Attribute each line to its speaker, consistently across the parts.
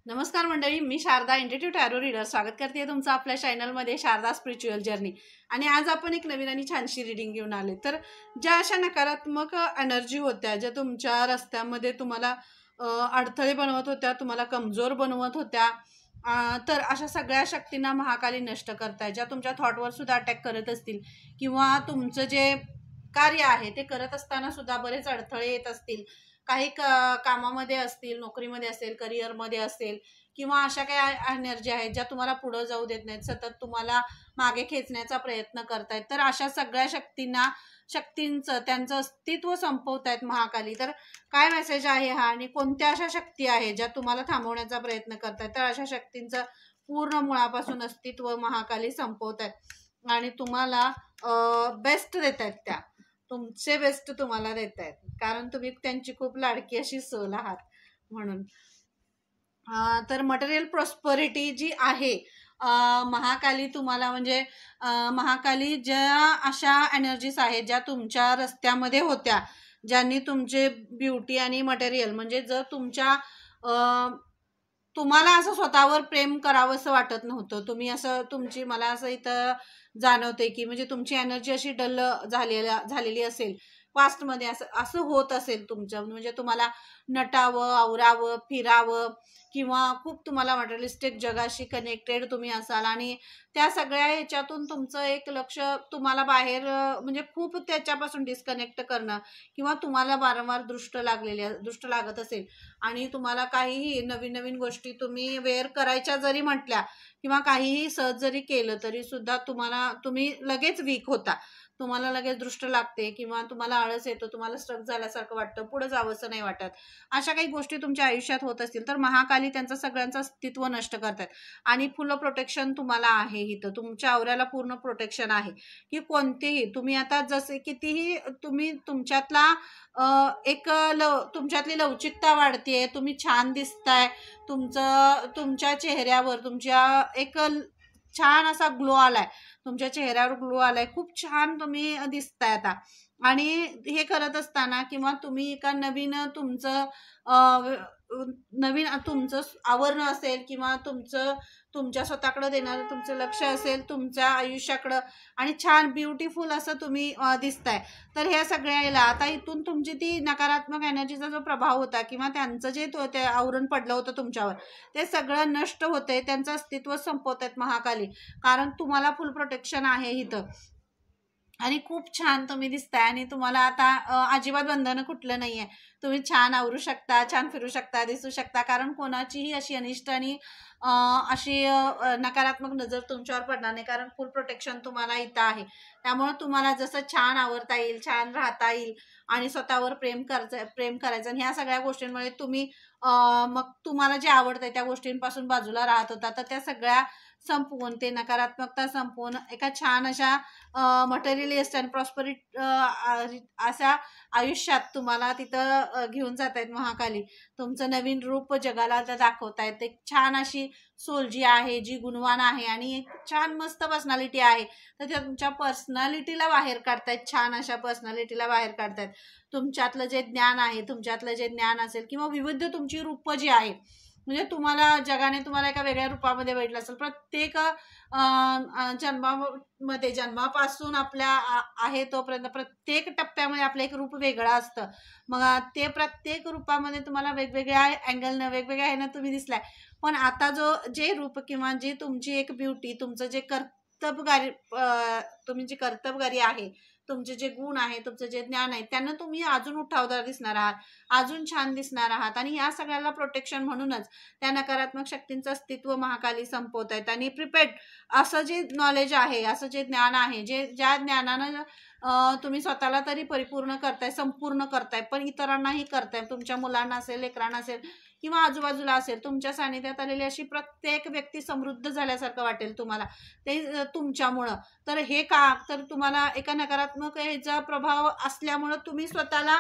Speaker 1: नमस्कार मंडळी, मी Sharda इंट्युटिव्ह tarot reader स्वागत करते तुमचं आपल्या चॅनलमध्ये शारदा स्पिरिच्युअल जर्नी. आणि आज आपण एक नवीन आणि छानशी रीडिंग घेऊन आले. तर ज्या अशा नकारात्मक एनर्जी होत्या, ज्या तुमच्या रस्त्यामध्ये तुम्हाला अडथळे बनवत होत्या, तुम्हाला कमजोर बनवत होत्या, तर अशा सगळ्या शक्तींना महाकाली नष्ट करताय. ज्या तुमच्या थॉटवर सुद्धा अटॅक करत असतील किंवा तुमचं जे कार्य आहे ते करत असताना सुद्धा बरेच अडथळे येत असतील, काही कामामध्ये असतील, नोकरीमध्ये असेल, करिअरमध्ये असेल, किंवा अशा काही एनर्जी आहेत ज्या तुम्हाला पुढे जाऊ देत नाहीत, सतत तुम्हाला मागे खेचण्याचा प्रयत्न करतायत. तर अशा सगळ्या शक्तींचं त्यांचं अस्तित्व संपवतायत महाकाली. तर काय मेसेज आहे हा, आणि कोणत्या अशा शक्ती आहेत ज्या तुम्हाला थांबवण्याचा प्रयत्न करतायत? तर अशा शक्तींचं पूर्ण मुळापासून अस्तित्व महाकाली संपवतायत आणि तुम्हाला बेस्ट देत आहेत. त्या तुमचे बेस्ट तुम्हाला देत आहेत, कारण तुम्ही त्यांची खूप लाडकी अशी सोल आहात म्हणून. तर मटेरियल प्रॉस्परिटी जी आहे, महाकाली तुम्हाला म्हणजे महाकाली ज्या अशा एनर्जीज आहेत ज्या तुमच्या रस्त्यामध्ये होत्या, ज्यांनी तुमचे ब्युटी आणि मटेरियल म्हणजे जर तुम्हाला असं स्वतःवर प्रेम करावंसं वाटत नव्हतं, तुम्ही असं मला असं इथं जाणवते की म्हणजे तुमची एनर्जी अशी डल झालेली असेल पास्टमध्ये, असं होत असेल तुमचं. म्हणजे तुम्हाला नटावं, आवरावं, फिरावं, किंवा खूप तुम्हाला मटेरियलिस्टिक जगाशी कनेक्टेड तुम्ही असाल आणि त्या सगळ्या ह्याच्यातून तुमचं एक लक्ष तुम्हाला बाहेर म्हणजे खूप त्याच्यापासून डिस्कनेक्ट करणं, किंवा तुम्हाला वारंवार दृष्ट लागत असेल आणि तुम्हाला काहीही नवीन नवीन गोष्टी तुम्ही वेअर करायच्या जरी म्हटल्या किंवा काहीही सहज जरी केलं तरी सुद्धा तुम्ही लगेच वीक होता, तुम्हाला लगेच दृष्ट लागते, किंवा तुम्हाला आळस येतो, तुम्हाला स्ट्रक झाल्यासारखं वाटतं, पुढे जावंसं नाही वाटत. अशा काही गोष्टी तुमच्या आयुष्यात होत असतील तर महाकाली त्यांचं सगळ्यांचं अस्तित्व नष्ट करतात. आणि फुल प्रोटेक्शन तुम्हाला आहे, इथं तुमच्या आवऱ्याला पूर्ण प्रोटेक्शन आहे की कोणतेही तुम्ही आता जसे कितीही तुम्ही तुमच्यातला तुमच्यातली लवचिकता वाढतेय, तुम्ही छान दिसताय, तुमच्या चेहऱ्यावर एक छान असा ग्लो आलाय, तुमच्या चेहऱ्यावर ग्लो आलाय, खूप छान तुम्ही दिसताय आता. आणि हे करत असताना किंवा तुम्ही एका नवीन तुमचं आवरण असेल, किंवा तुमच्या स्वतःकडे देणारं तुमचं लक्ष असेल तुमच्या आयुष्याकडं, आणि छान ब्युटिफुल असं तुम्ही दिसताय. तर ह्या सगळ्याला आता इथून तुमची ती नकारात्मक एनर्जीचा जो प्रभाव होता, किंवा त्यांचं जे ते आवरण पडलं होतं तुमच्यावर, ते सगळं नष्ट होतंय, त्यांचं अस्तित्व संपवतायत महाकाली, कारण तुम्हाला फुल प्रोटेक्शन आहे इथं. आणि खूप छान तुम्ही दिसताय आणि तुम्हाला आता अजिबात बंधनं कुठलं नाहीये. तुम्ही छान आवरू शकता, छान फिरू शकता, दिसू शकता, कारण कोणाचीही अशी अनिष्ट आणि अशी नकारात्मक नजर तुमच्यावर पडणार नाही, कारण फुल प्रोटेक्शन तुम्हाला इथं आहे. त्यामुळे तुम्हाला जसं छान आवरता येईल, छान राहता येईल आणि स्वतःवर प्रेम करायचं. आणि ह्या सगळ्या गोष्टींमुळे तुम्ही मग तुम्हाला जे आवडतंय त्या गोष्टींपासून बाजूला राहत होता, तर त्या सगळ्या संपवून, ते नकारात्मकता संपवून एका छान अशा मटेरियलिस्ट आणि अशा आयुष्यात तुम्हाला तिथं घेऊन जात आहेत महाकाली. तुमचं नवीन रूप जगाला दाखवतायत. एक छान अशी सोल जी आहे, जी गुणवान आहे आणि एक छान मस्त पर्सनॅलिटी आहे, तर त्या तुमच्या पर्सनॅलिटीला बाहेर काढतायत, छान अशा पर्सनॅलिटीला बाहेर काढतायत. तुमच्यातलं जे ज्ञान असेल, किंवा विविध तुमची रूप जी आहे, म्हणजे जगाने तुम्हाला एका वेगळ्या रूपामध्ये बघितलं असेल. प्रत्येक जन्मापासून आपल्या आहे तोपर्यंत प्रत्येक टप्प्यामध्ये आपलं एक रूप वेगळं असतं. मग ते प्रत्येक रूपामध्ये तुम्हाला वेगवेगळ्या अँगलनं, वेगवेगळ्या ह्यानं तुम्ही दिसलाय. पण आता जे रूप किंवा जी तुमची एक ब्युटी, तुमचं जे तुम्ही जी कर्तबगारी आहे, तुमचे जे गुण आहे, तुमचं जे ज्ञान आहे, त्यांना तुम्ही अजून उठावदार दिसणार आहात, अजून छान दिसणार आहात. आणि या सगळ्याला प्रोटेक्शन म्हणूनच त्या नकारात्मक शक्तींचं अस्तित्व महाकाली संपवतायत. आणि प्रिपेड असं जे नॉलेज आहे, असं जे ज्ञान आहे, ज्या ज्ञानानं तुम्ही स्वतःला तरी परिपूर्ण करताय, संपूर्ण करताय, पण इतरांनाही करताय. तुमच्या मुलांना असेल, लेकरांना असेल, किंवा आजूबाजूला असेल, तुमच्या सानिध्यात आलेली अशी प्रत्येक व्यक्ती समृद्ध झाल्यासारखं वाटेल तुम्हाला, ते तुमच्यामुळं. तर हे का, तर तुम्हाला एका नकारात्मक ह्याचा प्रभाव असल्यामुळं तुम्ही स्वतःला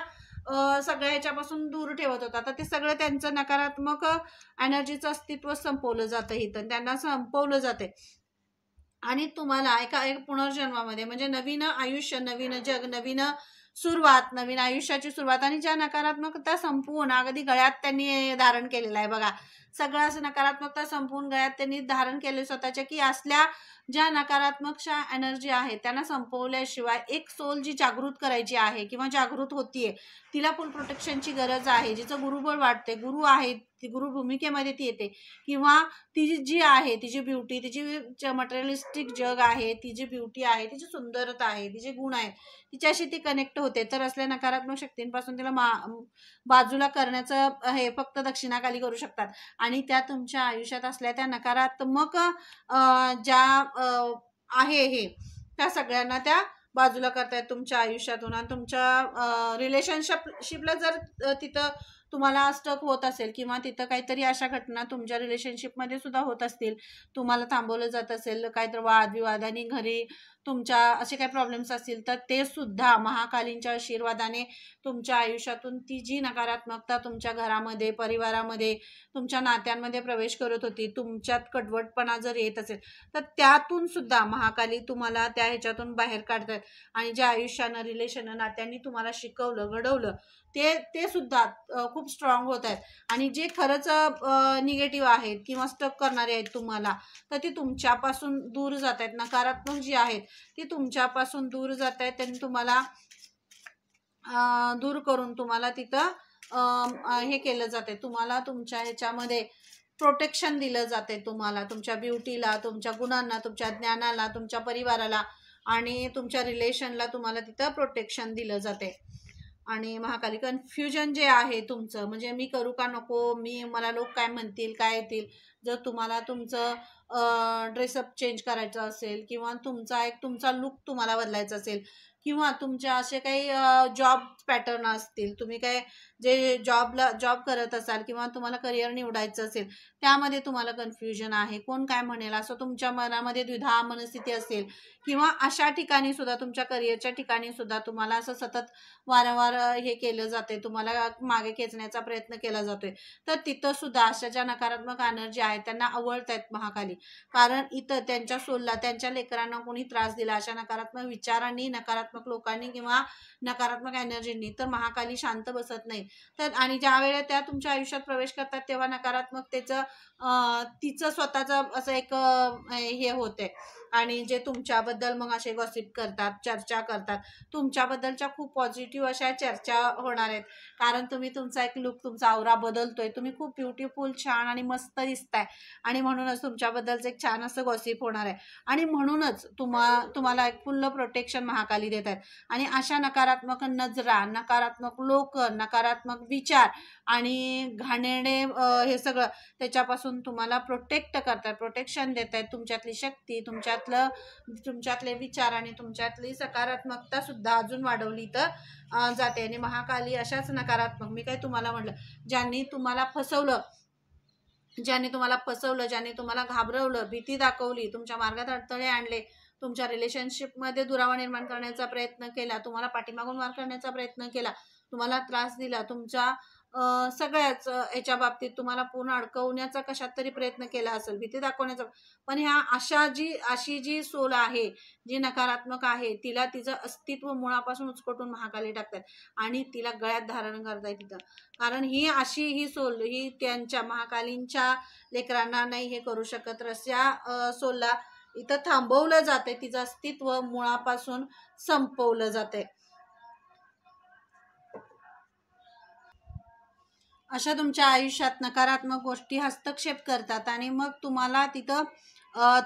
Speaker 1: सगळ्या ह्याच्यापासून दूर ठेवत होता. तर ते सगळं त्यांचं नकारात्मक एनर्जीचं अस्तित्व संपवलं जातं इथं, त्यांना संपवलं जाते. आणि तुम्हाला एक पुनर्जन्मामध्ये म्हणजे नवीन आयुष्य, नवीन जग, नवीन सुरुवात, नवीन आयुष्याची सुरुवात, आणि ज्या नकारात्मकता संपवून अगदी गळ्यात त्यांनी धारण केलेला आहे बघा, सगळं असं नकारात्मकता संपवून गळ्यात त्यांनी धारण केले स्वतःच्या, की असल्या ज्या नकारात्मक एनर्जी आहेत त्यांना संपवल्याशिवाय एक सोल जी जागृत करायची आहे किंवा जागृत होतीये, तिला फुल प्रोटेक्शनची गरज आहे. जिचं गुरुबळ वाटते, गुरु आहे, ती गुरु भूमिकेमध्ये ती येते, किंवा ती जी आहे तिची ब्युटी, तिची मटेरियलिस्टिक जग आहे, ती जी ब्युटी आहे, तिची सुंदरता आहे, तिचे गुण आहे, तिच्याशी ती कनेक्ट होते. तर असल्या नकारात्मक शक्तींपासून तिला बाजूला करण्याचं हे फक्त दक्षिणाकाली करू शकतात. आणि त्या तुमच्या आयुष्यात असल्या त्या नकारात्मक ज्या आहे हे, त्या सगळ्यांना त्या बाजूला करतायत तुमच्या आयुष्यातून. आणि तुमच्या रिलेशनशिपला जर तिथं तुम्हाला स्टक होत असेल किंवा तिथं काहीतरी अशा घटना तुमच्या रिलेशनशिपमध्ये सुद्धा होत असतील, तुम्हाला थांबवलं जात असेल, काहीतरी वादविवादाने घरी तुमच्या असे काही प्रॉब्लेम्स असतील, तर ते सुद्धा महाकालींच्या आशीर्वादाने तुमच्या आयुष्यातून ती जी नकारात्मकता तुमच्या घरामध्ये, परिवारामध्ये, तुमच्या नात्यांमध्ये प्रवेश करत होती, तुमच्यात कडवटपणा जर येत असेल, तर त्यातून सुद्धा महाकाली तुम्हाला त्या ह्याच्यातून बाहेर काढतात. आणि ज्या आयुष्यानं, रिलेशनं, नात्यांनी तुम्हाला शिकवलं, घडवलं, ते सुद्धा खूप स्ट्रॉंग होत आहेत. आणि जे खरंच निगेटिव्ह आहेत किंवा स्टक करणारे आहेत तुम्हाला, तर ती तुमच्यापासून दूर जात आहेत. नकारात्मक जी आहेत ती तुमच्यापासून दूर जात आहेत. त्यांनी तुम्हाला दूर करून तुम्हाला तिथं हे केलं जाते. तुम्हाला तुमच्या ह्याच्यामध्ये प्रोटेक्शन दिलं जाते. तुम्हाला तुमच्या ब्युटीला, तुमच्या गुणांना, तुमच्या ज्ञानाला, तुमच्या परिवाराला आणि तुमच्या रिलेशनला तुम्हाला तिथं प्रोटेक्शन दिलं जाते. आणि महाकाली कन्फ्युजन जे आहे तुमचं, म्हणजे मी करू का नको, मला लोक काय म्हणतील, काय येतील, जर तुम्हाला तुमचं ड्रेसअप चेंज करायचं असेल किंवा तुमचा लुक तुम्हाला बदलायचा असेल किंवा तुमच्या असे काही जॉब पॅटर्न असतील, तुम्ही काय जे जॉब करत असाल किंवा तुम्हाला करिअर निवडायचं असेल, त्यामध्ये तुम्हाला कन्फ्युजन आहे, कोण काय म्हणेल, असं तुमच्या मनामध्ये द्विधा मनस्थिती असेल किंवा अशा ठिकाणी सुद्धा, तुमच्या करिअरच्या ठिकाणी सुद्धा तुम्हाला असं सतत वारंवार हे केलं जाते, तुम्हाला मागे खेचण्याचा प्रयत्न केला जातोय, तर तिथं सुद्धा अशा ज्या नकारात्मक एनर्जी आहेत त्यांना आवडतायत महाकाली. कारण इथं त्यांच्या सोलला, त्यांच्या लेकरांना कोणी त्रास दिला अशा नकारात्मक विचारांनी, नकारात्मक लोकांनी किंवा नकारात्मक एनर्जींनी, तर महाकाली शांत बसत नाही. तर आणि ज्या वेळेला त्या तुमच्या आयुष्यात प्रवेश करतात तेव्हा नकारात्मकतेचं तिचं स्वतःचं असं एक हे होते. आणि जे तुमच्याबद्दल मग असे गॉसिप करतात, चर्चा करतात, तुमच्याबद्दलच्या खूप पॉझिटिव्ह अशा चर्चा होणार आहेत. कारण तुम्ही तुमचा एक लुक, तुमचा औरा बदलतोय, तुम्ही खूप ब्युटिफुल, छान आणि मस्त दिसताय आणि म्हणूनच तुमच्याबद्दलचं एक छान असं गॉसिप होणार आहे. आणि म्हणूनच तुम्हाला एक फुल्ल प्रोटेक्शन महाकाली देत आहेत. आणि अशा नकारात्मक नजरा, नकारात्मक लोक, नकारात्मक विचार आणि घाणेरडे हे सगळं त्याच्यापासून तुम्हाला प्रोटेक्ट करतात, प्रोटेक्शन देत आहेत. तुमच्यातली शक्ती, तुमच्यातले विचार आणि तुमच्यातली सकारात्मकता सुद्धा अजून वाढवली तर जाते. आणि महाकाली अशाच नकारात्मक, मी काय तुम्हाला म्हटलं, ज्यांनी तुम्हाला फसवलं, ज्यांनी तुम्हाला घाबरवलं, भीती दाखवली, तुमच्या मार्गात अडथळे आणले, तुमच्या रिलेशनशिपमध्ये दुरावा निर्माण करण्याचा प्रयत्न केला, तुम्हाला पाठीमागून वार करण्याचा प्रयत्न केला, तुम्हाला त्रास दिला, तुमच्या सगळ्याच याच्या बाबतीत तुम्हाला पूर्ण अडकवण्याचा कशात तरी प्रयत्न केला असेल, भीती दाखवण्याचा. पण ह्या अशी जी सोल आहे, जी नकारात्मक आहे, तिला तिचं अस्तित्व मुळापासून उचकटून महाकाली टाकतात आणि तिला गळ्यात धारण करताय तिथं. कारण ही सोल ही त्यांच्या महाकालींच्या लेकरांना नाही हे करू शकत. रस्या सोलला इथं थांबवलं जाते, तिचं अस्तित्व मुळापासून संपवलं जाते. अशा तुमच्या आयुष्यात नकारात्मक गोष्टी हस्तक्षेप करतात आणि मग तुम्हाला तिथं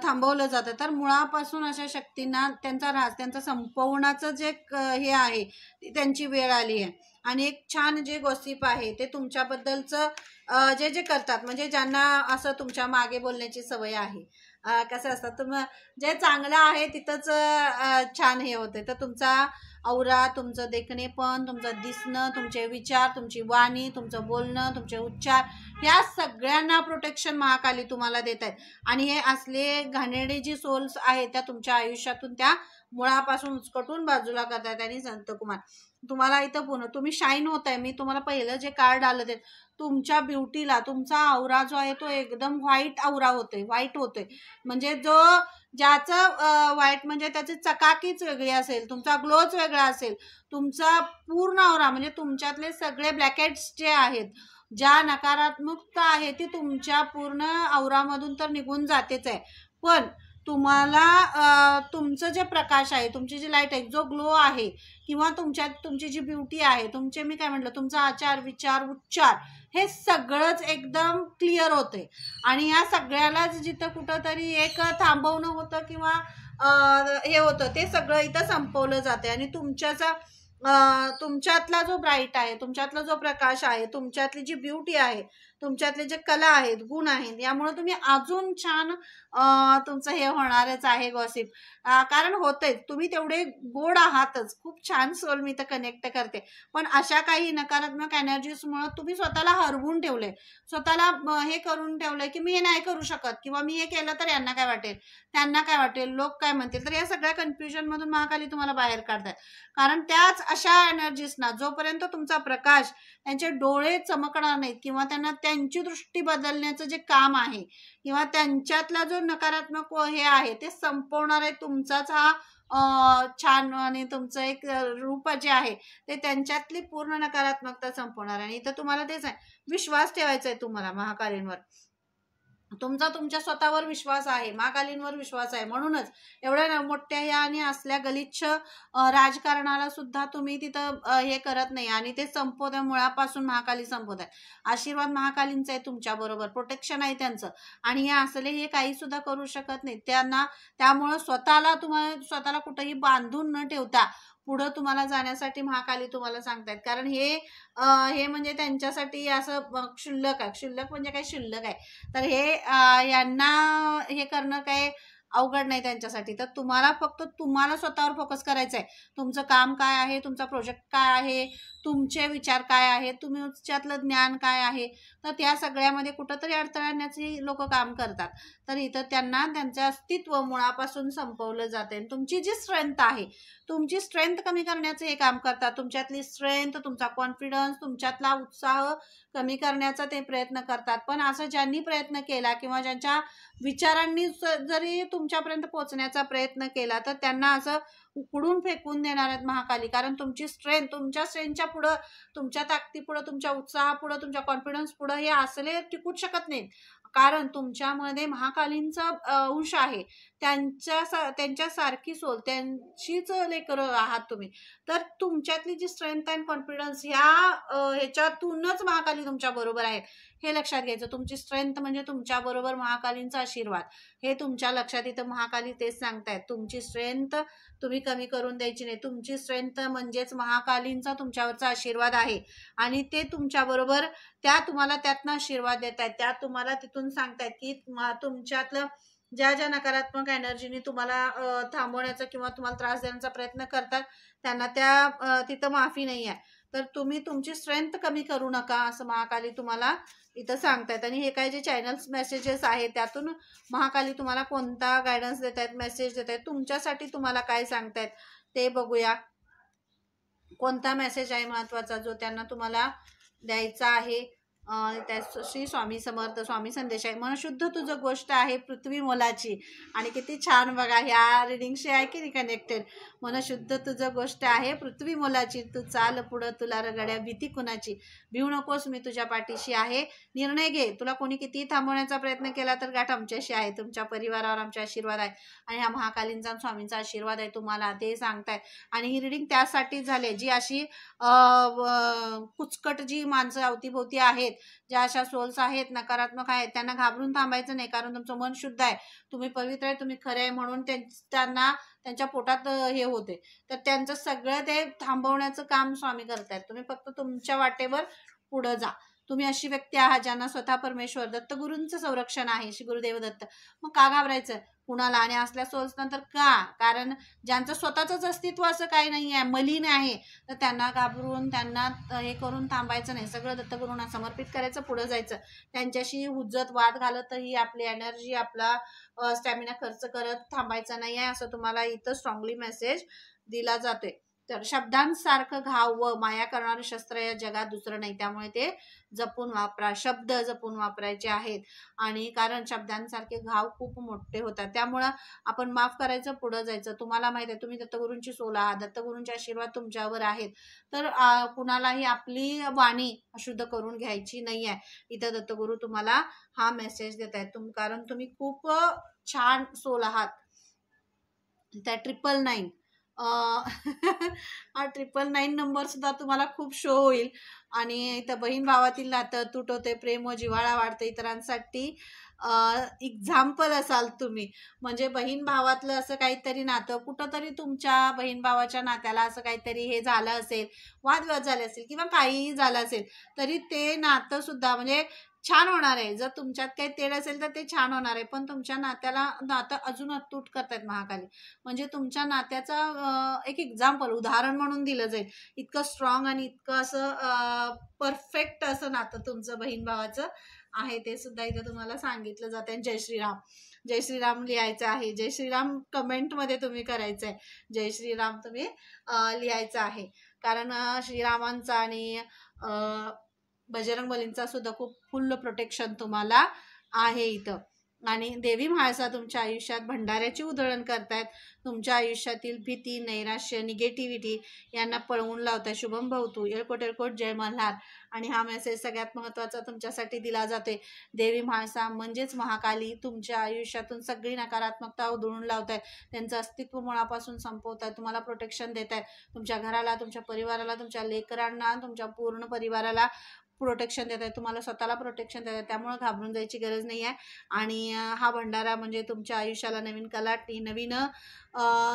Speaker 1: थांबवलं जातं. तर मुळापासून अशा शक्तींना त्यांचा राज, त्यांचं संपवण्याचं जे हे आहे, त्यांची वेळ आली आहे. आणि एक छान जे गॉसिप आहे ते तुमच्याबद्दलचं जे करतात, म्हणजे ज्यांना असं तुमच्या मागे बोलण्याची सवय आहे, कसं असतं, जे चांगलं आहे तिथंच छान हे होते. तर तुमचा औरा, तुमचं देखणेपण, तुमचं दिसणं, तुमचे विचार, तुमची वाणी, तुमचं बोलणं, तुमचे उच्चार, या सगळ्यांना प्रोटेक्शन महाकाली तुम्हाला देत आहेत. आणि हे असले घाणेरडे जी सोल्स आहेत त्या तुमच्या आयुष्यातून त्या मुळापासून उचकटून बाजूला करतात. आणि संत कुमार तुम्हाला इथं पुन्हा तुम्ही शाईन होत आहे. मी तुम्हाला पहिलं जे कार्ड आलं ते तुमच्या ब्युटीला, तुमचा औरा जो आहे तो एकदम व्हाईट औरा होतोय, व्हाईट होतोय. म्हणजे ज्याचं व्हाईट म्हणजे त्याची चकाकीच वेगळी असेल, तुमचा ग्लोच वेगळा असेल, तुमचा पूर्ण औरा म्हणजे तुमच्यातले सगळे ब्लॅकेट्स जे आहेत ज्या नकारात्मकता आहे ती तुमच्या पूर्ण औरामधून तर निघून जातेच आहे, पण तुम्हाला तुमचं जे प्रकाश आहे, तुमची जी लाईट आहे, जो ग्लो आहे किंवा तुमची जी ब्युटी आहे, तुमचे मी काय म्हटलं, तुमचा आचार विचार उच्चार हे सगळंच एकदम क्लिअर होते. आणि या सगळ्यालाच जिथं कुठंतरी एक थांबवणं होतं किंवा हे होतं, ते सगळं इथं संपवलं जाते. आणि तुमच्यातला जो ब्राईट आहे, तुमच्यातला जो प्रकाश आहे, तुमच्यातली जी ब्युटी आहे, तुमच्यातले जे कला आहेत, गुण आहेत, यामुळे तुम्ही अजून छान तुमचं हे होणारच आहे गॉसिप. कारण होतंय, तुम्ही तेवढे गोड आहातच. खूप छान सोल मी तर कनेक्ट करते. पण अशा काही नकारात्मक एनर्जीजमुळे तुम्ही स्वतःला हरवून ठेवले, स्वतःला हे करून ठेवलंय की मी हे नाही करू शकत, किंवा मी हे केलं तर यांना काय वाटेल, त्यांना काय वाटेल, लोक काय म्हणतील. तर या सगळ्या कन्फ्युजन मधून महाकाली तुम्हाला बाहेर काढताय. कारण त्याच अशा एनर्जीजना जोपर्यंत तुमचा प्रकाश, त्यांचे डोळे चमकणार नाहीत किंवा त्यांना त्यांची दृष्टी बदलण्याचं जे काम आहे किंवा त्यांच्यातला जो नकारात्मक हे आहे ते संपवणार आहे, तुमचाच हा छान आणि तुमचं एक रूप जे आहे ते त्यांच्यातली पूर्ण नकारात्मकता संपवणार आहे. आणि इथं तुम्हाला तेच आहे, विश्वास ठेवायचा आहे तुम्हाला महाकालींवर. तुमचा तुमच्या स्वतःवर विश्वास आहे, महाकालींवर विश्वास आहे. म्हणूनच एवढ्या मोठ्या या आणि असल्या गलिच्छ राजकारणाला सुद्धा तुम्ही तिथं हे करत नाही आणि ते संपवत आहे, मुळापासून महाकाली संपवत आहे. आशीर्वाद महाकालींचा आहे तुमच्या बरोबर, प्रोटेक्शन आहे त्यांचं. आणि हे असले हे काही सुद्धा करू शकत नाही त्यांना. त्यामुळं स्वतःला कुठेही बांधून न ठेवता पुढं तुम्हाला जाण्यासाठी महाकाली तुम्हाला सांगतायत. कारण हे म्हणजे त्यांच्यासाठी असं क्षुल्लक आहे. क्षुल्लक म्हणजे काय, शिल्लक आहे. तर यांना हे करणं काय अवघड नाही त्यांच्यासाठी. तर तुम्हाला स्वतःवर फोकस करायचा आहे. तुमचं काम काय आहे, तुमचा प्रोजेक्ट काय आहे, तुमचे विचार काय आहेत, तुमच्यातलं ज्ञान काय आहे. तर त्या सगळ्यामध्ये कुठंतरी अडथळा आणण्याचे लोक काम करतात. तर इथं त्यांना त्यांचं अस्तित्व मुळापासून संपवलं जाते. तुमची जी स्ट्रेंथ आहे, तुमची स्ट्रेंथ कमी करण्याचं हे काम करतात. तुमच्यातली स्ट्रेंथ, तुमचा कॉन्फिडन्स, तुमच्यातला उत्साह कमी करण्याचा ते प्रयत्न करतात. पण असं ज्यांनी प्रयत्न केला किंवा ज्यांच्या विचारांनी जरी तुमच्यापर्यंत पोहोचण्याचा प्रयत्न केला तर त्यांना असं उकडून फेकून देणार आहेत महाकाली. कारण तुमच्या स्ट्रेंथच्या पुढं, तुमच्या ताकदीपुढं, तुमच्या उत्साहापुढं, तुमच्या कॉन्फिडन्स पुढं हे असले टिकूच शकत नाहीत. कारण तुमच्यामध्ये महाकालींचा अंश आहे. त्यांच्यासारखी सोल, त्यांचीच लेकरं आहात तुम्ही. तर तुमच्यातली जी स्ट्रेंथ अँड कॉन्फिडन्स ह्याच्यातूनच महाकाली तुमच्या बरोबर आहेत, हे लक्षात घ्यायचं. तुमची स्ट्रेंथ म्हणजे तुमच्या बरोबर महाकालींचा आशीर्वाद, हे तुमच्या लक्षात इथं महाकाली तेच सांगतायत. तुमची स्ट्रेंथ तुम्ही कमी करून द्यायची नाही. तुमची स्ट्रेंथ म्हणजेच महाकालींचा तुमच्यावरचा आशीर्वाद आहे. आणि ते तुमच्या बरोबर तुम्हाला त्यातनं आशीर्वाद देत आहेत. त्या तुम्हाला तिथून सांगतायत की तुमच्यातलं ज्या नकारात्मक एनर्जीने तुम्हाला थांबवण्याचा किंवा तुम्हाला त्रास देण्याचा प्रयत्न करतात, त्यांना तिथं माफी नाही आहे. तर तुम्ही तुमची स्ट्रेंथ कमी करू नका, असं महाकाली तुम्हाला इथं सांगतायत. आणि हे काय जे चॅनल्स मेसेजेस आहेत त्यातून महाकाली तुम्हाला कोणता गायडन्स देत आहेत, मेसेज देत आहेत, तुमच्यासाठी तुम्हाला काय सांगतायत ते बघूया. कोणता मेसेज आहे महत्वाचा जो त्यांना तुम्हाला द्यायचा आहे. श्री स्वामी समर्थ स्वामी संदेश आहे. मनशुद्ध तुझं गोष्ट आहे पृथ्वी मोलाची. आणि किती छान बघा, ह्या रिडिंगशी आहे की नाही कनेक्टेड. मनशुद्ध तुझं गोष्ट आहे पृथ्वी मोलाची, तू चाल पुढं तुला रगड्या भीती कुणाची, भिऊ नकोस मी तुझ्या पाठीशी आहे, निर्णय घे, तुला कोणी किती थांबवण्याचा प्रयत्न केला तर गाठ आमच्याशी आहे, तुमच्या परिवारावर आमचा आशीर्वाद आहे. आणि ह्या महाकालींचा स्वामींचा आशीर्वाद आहे तुम्हाला, ते सांगतायत. आणि ही रिडिंग त्यासाठी झाली जी अशी कुचकट जी माणसं अवतीभोवती आहेत, ज्या अशा सोल्स आहेत नकारात्मक आहेत, त्यांना घाबरून थांबायचं नाही. कारण तुमचं मन शुद्ध आहे, तुम्ही पवित्र आहे, तुम्ही खरे आहे. म्हणून त्यांना त्यांच्या पोटात हे होते. तर त्यांचं सगळं ते थांबवण्याचं काम स्वामी करतायत. तुम्ही फक्त तुमच्या वाटेवर पुढं जा. तुम्ही अशी व्यक्ती आहात ज्यांना स्वतः परमेश्वर दत्तगुरूंचं संरक्षण आहे, श्री गुरुदेव दत्त. मग का घाबरायचं कुणाला? आणि असल्या सोल्स नंतर का? कारण ज्यांचं स्वतःच अस्तित्व असं काही नाही आहे, मलिन आहे, तर त्यांना घाबरून त्यांना हे करून थांबायचं नाही. सगळं दत्तगुरूंना समर्पित करायचं, पुढे जायचं. त्यांच्याशी हुज्जत वाद घालतही आपली एनर्जी, आपला स्टॅमिना खर्च करत थांबायचा नाही आहे, असं तुम्हाला इथं स्ट्रॉंगली मेसेज दिला जातोय. तर शब्दांसारखं घाव व माया करणारं शस्त्र या जगात दुसरं नाही, त्यामुळे ते जपून वापरा. शब्द जपून वापरायचे आहेत, आणि कारण शब्दांसारखे घाव खूप मोठे होतात. त्यामुळं आपण माफ करायचं, पुढं जायचं. तुम्हाला माहित आहे तुम्ही दत्तगुरूंची सोल आहात, दत्तगुरूंचे आशीर्वाद तुमच्यावर आहेत. तर कुणालाही आपली वाणी अशुद्ध करून घ्यायची नाही आहे. इथं दत्तगुरू तुम्हाला हा मेसेज देत आहेत, कारण तुम्ही खूप छान सोल आहात. त्या 999 हा 999 नंबर सुद्धा तुम्हाला खूप शो होईल. आणि इथं बहीण भावातील नातं तुटवते, प्रेम व जिव्हाळा वाढते. इतरांसाठी एक्झाम्पल असाल तुम्ही. म्हणजे बहीण भावातलं असं काहीतरी नातं, कुठंतरी तुमच्या बहीण भावाच्या नात्याला असं काहीतरी हे झालं असेल, वादविवाद झाले असेल किंवा काहीही झालं असेल, तरी ते नातं सुद्धा म्हणजे छान होणार आहे. जर तुमच्यात काही तेढ असेल तर ते छान होणार आहे, पण तुमच्या नातं अजून अतूट करतायत महाकाली. म्हणजे तुमच्या नात्याचा एक एक्झाम्पल, उदाहरण म्हणून दिलं जाईल. इतकं स्ट्रॉंग आणि इतकं असं परफेक्ट असं नातं तुमचं बहीण भावाचं आहे, ते सुद्धा इथं तुम्हाला सांगितलं जाते. जय श्रीराम, जय श्रीराम लिहायचं आहे. जय श्रीराम कमेंटमध्ये तुम्ही करायचं आहे. जय श्रीराम तुम्ही लिहायचं आहे, कारण श्रीरामांचा आणि बजरंगबलींचा सुद्धा खूप फुल प्रोटेक्शन तुम्हाला आहे इथं. आणि देवी म्हाळसा तुमच्या आयुष्यात भंडाऱ्याची उधळण करतायत. तुमच्या आयुष्यातील भीती, नैराश्य, निगेटिव्हिटी यांना पळवून लावताय. शुभम भवतु, एळकोट एळकोट जय मल्हार. आणि हा मेसेज सगळ्यात महत्त्वाचा तुमच्यासाठी दिला जातोय. देवी म्हाळसा म्हणजेच महाकाली तुमच्या आयुष्यातून सगळी नकारात्मकता उधळून लावतायत. त्यांचं अस्तित्व मुळापासून संपवतायत. तुम्हाला प्रोटेक्शन देत आहेत. तुमच्या घराला, तुमच्या परिवाराला, तुमच्या लेकरांना, तुमच्या पूर्ण परिवाराला प्रोटेक्शन देत आहे. तुम्हाला स्वतःला प्रोटेक्शन देत आहे. त्यामुळे घाबरून जायची गरज नाही आहे. आणि हा भंडारा म्हणजे तुमच्या आयुष्याला नवीन कलाटणी, नवीन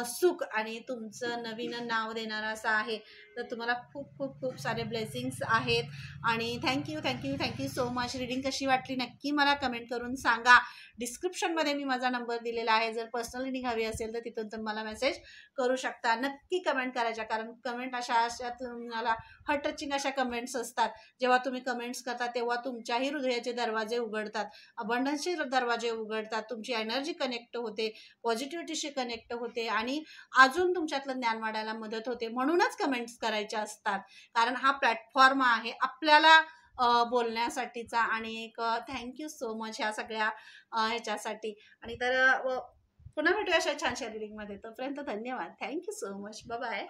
Speaker 1: सुख आणि तुमचं नवीन नाव देणारा असा आहे. तर तुम्हाला खूप खूप खूप सारे ब्लेसिंग्स आहेत. आणि thank you thank you thank you so much. Reading कशी वाटली नक्की मला कमेंट करून सांगा. डिस्क्रिप्शनमध्ये मी माझा नंबर दिलेला आहे. जर पर्सनल रीडिंग हवी असेल तर तिथून तुम्ही मला मेसेज करू शकता. नक्की कमेंट करायच्या, कारण कमेंट अशा तुम्हाला हार्ट टचिंग अशा कमेंट्स असतात. जेव्हा तुम्ही कमेंट्स करता तेव्हा तुमच्याही हृदयाचे दरवाजे उघडतात, अबंडन्सचे दरवाजे उघडतात, तुमची एनर्जी कनेक्ट होते, पॉझिटिव्हिटीशी कनेक्ट होते आणि अजून तुमच्यातलं ज्ञान वाढायला मदत होते. म्हणूनच कमेंट्स करायच्या असतात, कारण हा प्लॅटफॉर्म आहे आपल्याला बोलण्यासाठीचा. आणि एक थँक्यू सो मच ह्या सगळ्या ह्याच्यासाठी. आणि तर पुन्हा भेटूया अशा छानशा रीडिंगमध्ये. तोपर्यंत धन्यवाद. Thank you so much. Bye bye.